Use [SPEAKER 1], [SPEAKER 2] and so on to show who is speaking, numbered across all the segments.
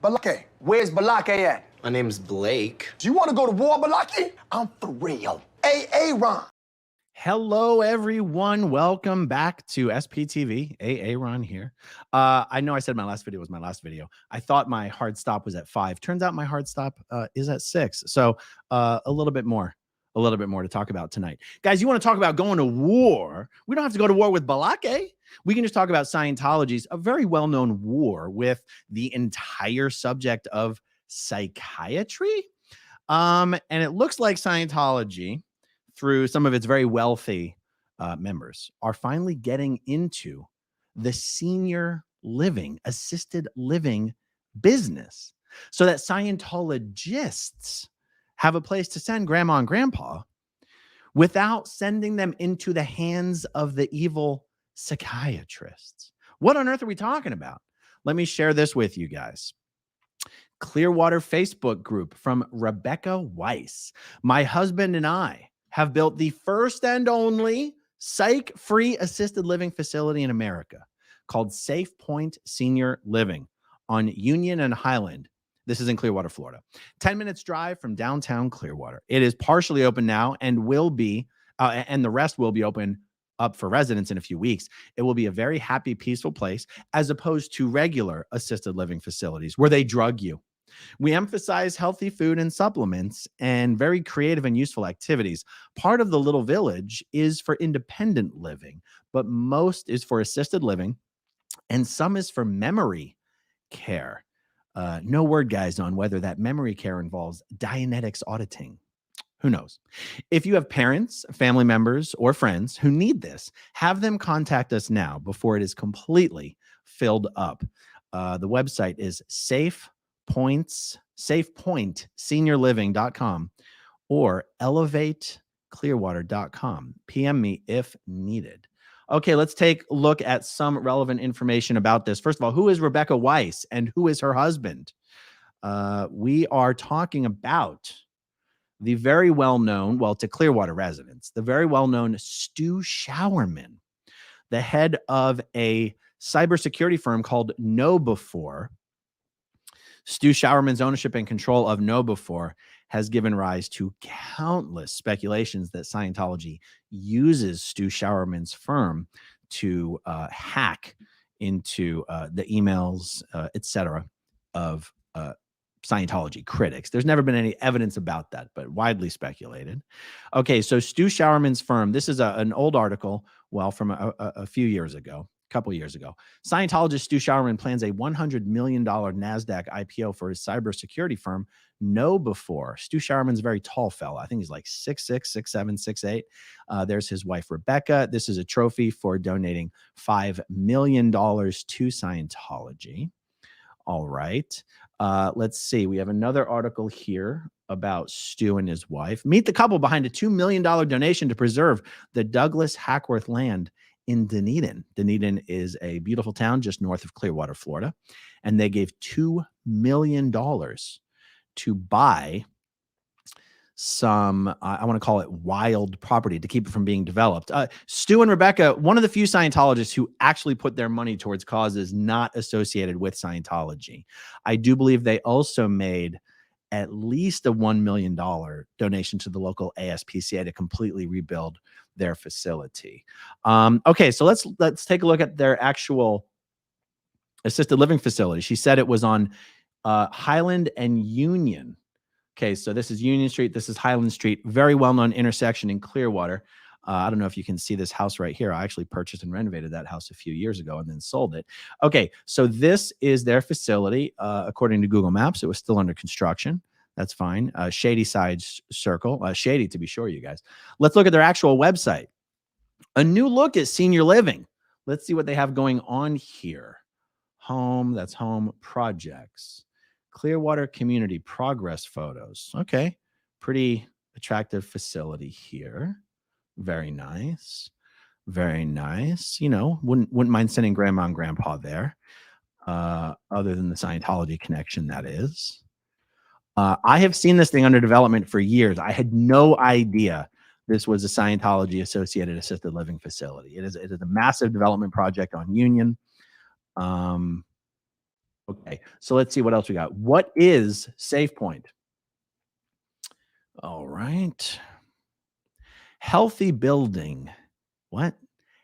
[SPEAKER 1] Balake, where's Balake at?
[SPEAKER 2] My name's Blake.
[SPEAKER 1] Do you want to go to war, Balake? I'm for real. Ron.
[SPEAKER 3] Hello, everyone. Welcome back to SPTV. Ron here. I know I said my last video was my last video. I thought my hard stop was at 5. Turns out my hard stop is at 6. So a little bit more to talk about tonight. Guys, you want to talk about going to war? We don't have to go to war with Balake. We can just talk about Scientology's a very well-known war with the entire subject of psychiatry. And it looks like Scientology, through some of its very wealthy members, are finally getting into the senior living, assisted living business so that Scientologists have a place to send grandma and grandpa without sending them into the hands of the evil psychiatrists. What on earth are we talking about? Let me share this with you guys. Clearwater Facebook group from Rebecca Weiss. My husband and I have built the first and only psych-free assisted living facility in America called Safe Point Senior Living on Union and Highland. This is in Clearwater, Florida. 10 minutes drive from downtown Clearwater. It is partially open now and will be, and the rest will be open up for residents in a few weeks. It will be a very happy, peaceful place as opposed to regular assisted living facilities where they drug you. We emphasize healthy food and supplements and very creative and useful activities. Part of the little village is for independent living, but most is for assisted living, and some is for memory care. No word, guys, on whether that memory care involves Dianetics auditing. Who knows? If you have parents, family members, or friends who need this, have them contact us now before it is completely filled up. The website is safepointseniorliving.com or elevateclearwater.com. PM me if needed. Okay, let's take a look at some relevant information about this. First of all, who is Rebecca Weiss and who is her husband? We are talking about the very well-known, well, to Clearwater residents, the very well-known Stu Showerman, the head of a cybersecurity firm called KnowBe4. Stu Showerman's ownership and control of KnowBe4 has given rise to countless speculations that Scientology uses Stu Showerman's firm to hack into the emails, etc., of Scientology critics. There's never been any evidence about that, but widely speculated. Okay, so Stu Showerman's firm, this is an old article, well, from a few years ago. Couple years ago. Scientologist Stu Showerman plans a $100 million NASDAQ IPO for his cybersecurity firm, KnowBe4. Stu Showerman's a very tall fella. I think he's like 6'6", 6'7", 6'8". There's his wife, Rebecca. This is a trophy for donating $5 million to Scientology. All right. Let's see. We have another article here about Stu and his wife. Meet the couple behind a $2 million donation to preserve the Douglas Hackworth land in Dunedin. Dunedin is a beautiful town just north of Clearwater, Florida. And they gave $2 million to buy some, I want to call it wild property to keep it from being developed. Stu and Rebecca, one of the few Scientologists who actually put their money towards causes not associated with Scientology. I do believe they also made at least a $1 million donation to the local ASPCA to completely rebuild their facility. Okay, so let's take a look at their actual assisted living facility. She said it was on Highland and Union. Okay, so this is Union Street. This is Highland Street. Very well-known intersection in Clearwater. I don't know if you can see this house right here. I actually purchased and renovated that house a few years ago and then sold it. Okay, so this is their facility. According to Google Maps, it was still under construction. That's fine. Shady Side Circle. Shady, to be sure, you guys. Let's look at their actual website. A new look at senior living. Let's see what they have going on here. Home, that's home. Projects. Clearwater Community Progress photos. Okay, pretty attractive facility here. Very nice. Very nice. You know, wouldn't mind sending grandma and grandpa there. Other than the Scientology connection, that is. I have seen this thing under development for years. I had no idea this was a Scientology associated assisted living facility. It is a massive development project on Union. Okay, Okay, so let's see what else we got. What is SafePoint? All right. Healthy building. What?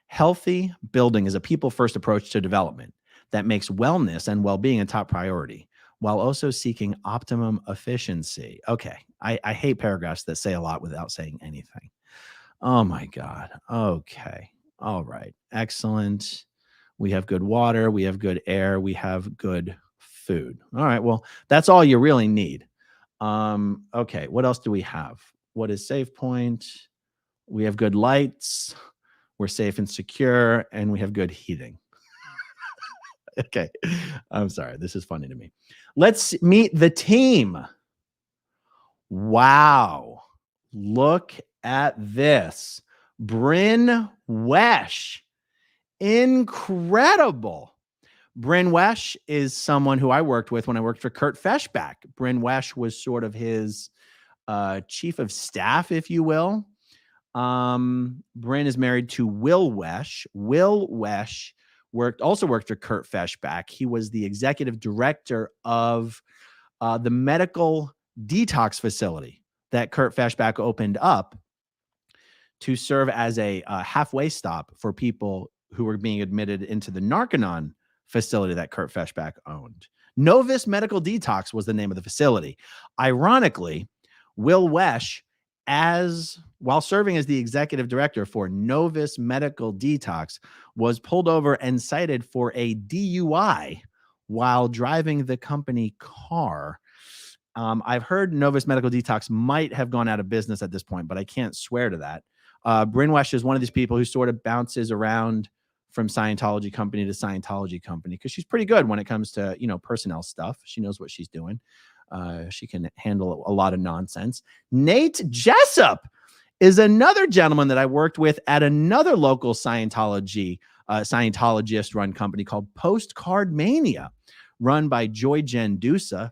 [SPEAKER 3] Healthy building is a people first approach to development that makes wellness and well being a top priority while also seeking optimum efficiency. Okay. I hate paragraphs that say a lot without saying anything. Oh my God. Okay. All right. Excellent. We have good water. We have good air. We have good food. All right. Well, that's all you really need. Okay. What else do we have? What is SafePoint? We have good lights. We're safe and secure, and we have good heating. Okay. I'm sorry. This is funny to me. Let's meet the team. Wow. Look at this. Bryn Wesh. Incredible. Bryn Wesh is someone who I worked with when I worked for Kurt Feshbach. Bryn Wesh was sort of his chief of staff, if you will. Bryn is married to Will Wesh. Will Wesh also worked for Kurt Feshbach. He was the executive director of the medical detox facility that Kurt Feshbach opened up to serve as a halfway stop for people who were being admitted into the Narconon facility that Kurt Feshbach owned. Novus Medical Detox was the name of the facility. Ironically, Will Wesh, while serving as the executive director for Novus Medical Detox, was pulled over and cited for a DUI while driving the company car. I've heard Novus Medical Detox might have gone out of business at this point, but I can't swear to that. Bryn Wesh is one of these people who sort of bounces around from Scientology company to Scientology company because she's pretty good when it comes to, personnel stuff. She knows what she's doing. She can handle a lot of nonsense. Nate Jessup is another gentleman that I worked with at another local Scientologist-run company called Postcard Mania, run by Joy Gendusa.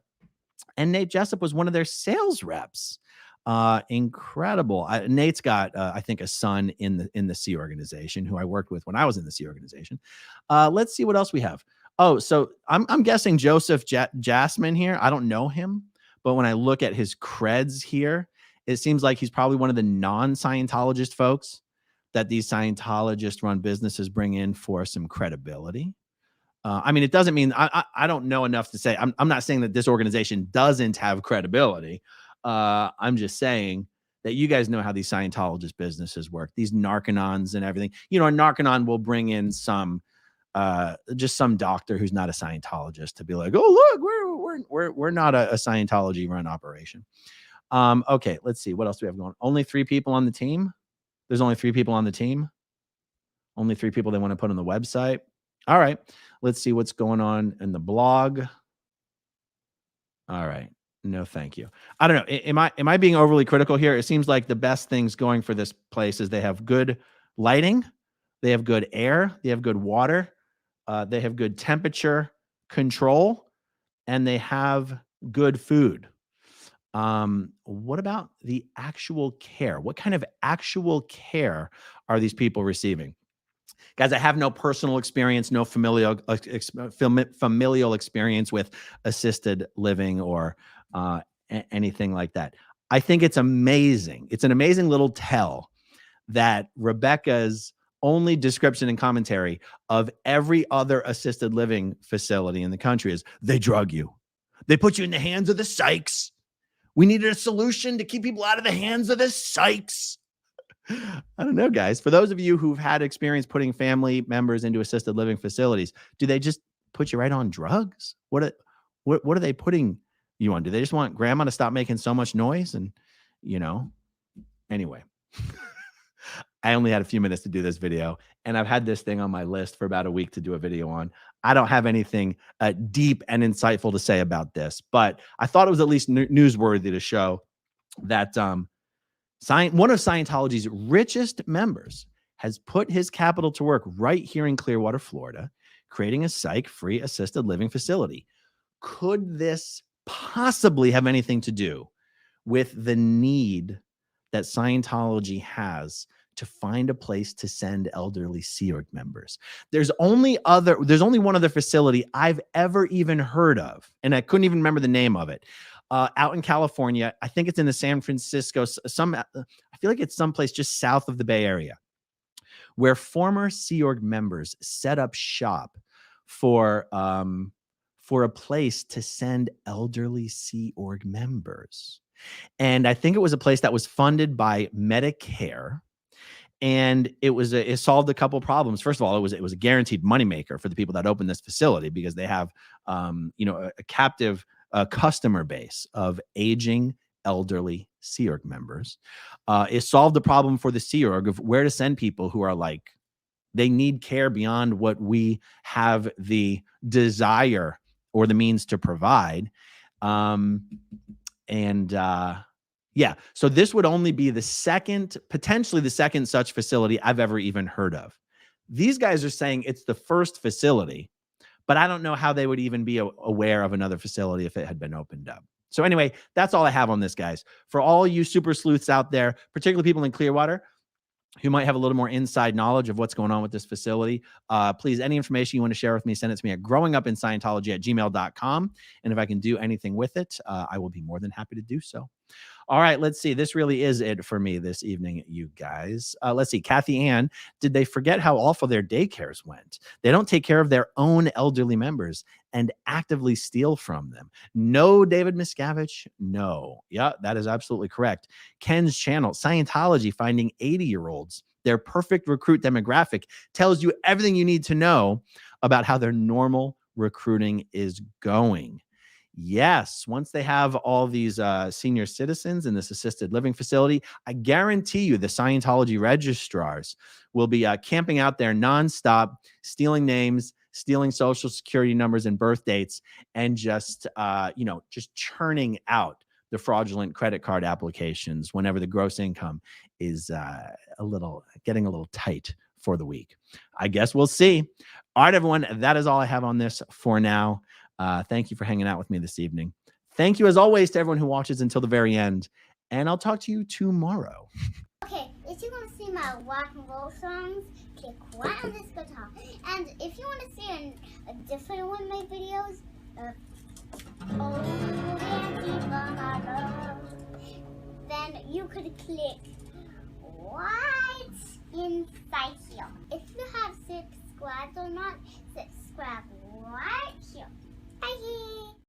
[SPEAKER 3] And Nate Jessup was one of their sales reps. Incredible. Nate's got, I think, a son in the Sea organization who I worked with when I was in the Sea organization. Let's see what else we have. Oh, so I'm guessing Joseph Jasmine here. I don't know him, but when I look at his creds here, it seems like he's probably one of the non-Scientologist folks that these Scientologist-run businesses bring in for some credibility. I mean, it doesn't mean I don't know enough to say. I'm not saying that this organization doesn't have credibility. I'm just saying that you guys know how these Scientologist businesses work. These Narcanons and everything. A Narcanon will bring in some just some doctor who's not a Scientologist to be like, oh look, we're not a Scientology run operation. Okay, let's see what else do we have going. Only 3 people on the team. There's only 3 people on the team. Only 3 people they want to put on the website. All right, let's see what's going on in the blog. All right. No, thank you. I don't know. Am I being overly critical here? It seems like the best things going for this place is they have good lighting, they have good air, they have good water, they have good temperature control, and they have good food. What about the actual care? What kind of actual care are these people receiving? Guys, I have no personal experience, no familial experience with assisted living or anything like that. I think it's amazing. It's an amazing little tell that Rebecca's only description and commentary of every other assisted living facility in the country is they drug you. They put you in the hands of the psychs. We needed a solution to keep people out of the hands of the psychs. I don't know, guys. For those of you who've had experience putting family members into assisted living facilities, do they just put you right on drugs? What are they putting you on? Do they just want grandma to stop making so much noise? And, anyway, I only had a few minutes to do this video, and I've had this thing on my list for about a week to do a video on. I don't have anything deep and insightful to say about this, but I thought it was at least newsworthy to show that one of Scientology's richest members has put his capital to work right here in Clearwater, Florida, creating a psych-free assisted living facility. Could this possibly have anything to do with the need that Scientology has to find a place to send elderly Sea Org members. There's only one other facility I've ever even heard of, and I couldn't even remember the name of it. Out in California, I think it's in the San Francisco. I feel like it's someplace just south of the Bay Area, where former Sea Org members set up shop for a place to send elderly Sea Org members. And I think it was a place that was funded by Medicare. And it solved a couple problems. First of all, it was a guaranteed moneymaker for the people that opened this facility, because they have a captive customer base of aging elderly Sea Org members. It solved the problem for the Sea Org of where to send people who are like, they need care beyond what we have the desire or the means to provide. Yeah, so this would only be potentially the second such facility I've ever even heard of. These guys are saying it's the first facility, but I don't know how they would even be aware of another facility if it had been opened up. So anyway, that's all I have on this, guys. For all you super sleuths out there, particularly people in Clearwater who might have a little more inside knowledge of what's going on with this facility, please, any information you want to share with me, send it to me at growingupinScientology@gmail.com. And if I can do anything with it, I will be more than happy to do so. All right, let's see. This really is it for me this evening, you guys. Let's see. Kathy Ann, did they forget how awful their daycares went? They don't take care of their own elderly members and actively steal from them. No, David Miscavige, no. Yeah, that is absolutely correct. Ken's channel, Scientology Finding 80-Year-Olds, their perfect recruit demographic, tells you everything you need to know about how their normal recruiting is going. Yes, once they have all these senior citizens in this assisted living facility, I guarantee you the Scientology registrars will be camping out there nonstop, stealing names, stealing social security numbers and birth dates, and just churning out the fraudulent credit card applications whenever the gross income is getting a little tight for the week. I guess we'll see. All right, everyone, that is all I have on this for now. Thank you for hanging out with me this evening. Thank you, as always, to everyone who watches until the very end. And I'll talk to you tomorrow.
[SPEAKER 2] Okay, if you want to see my rock and roll songs, click right on this guitar. And if you want to see a different one of my videos, then you could click right inside here. If you have subscribed or not, subscribe right here. Bye.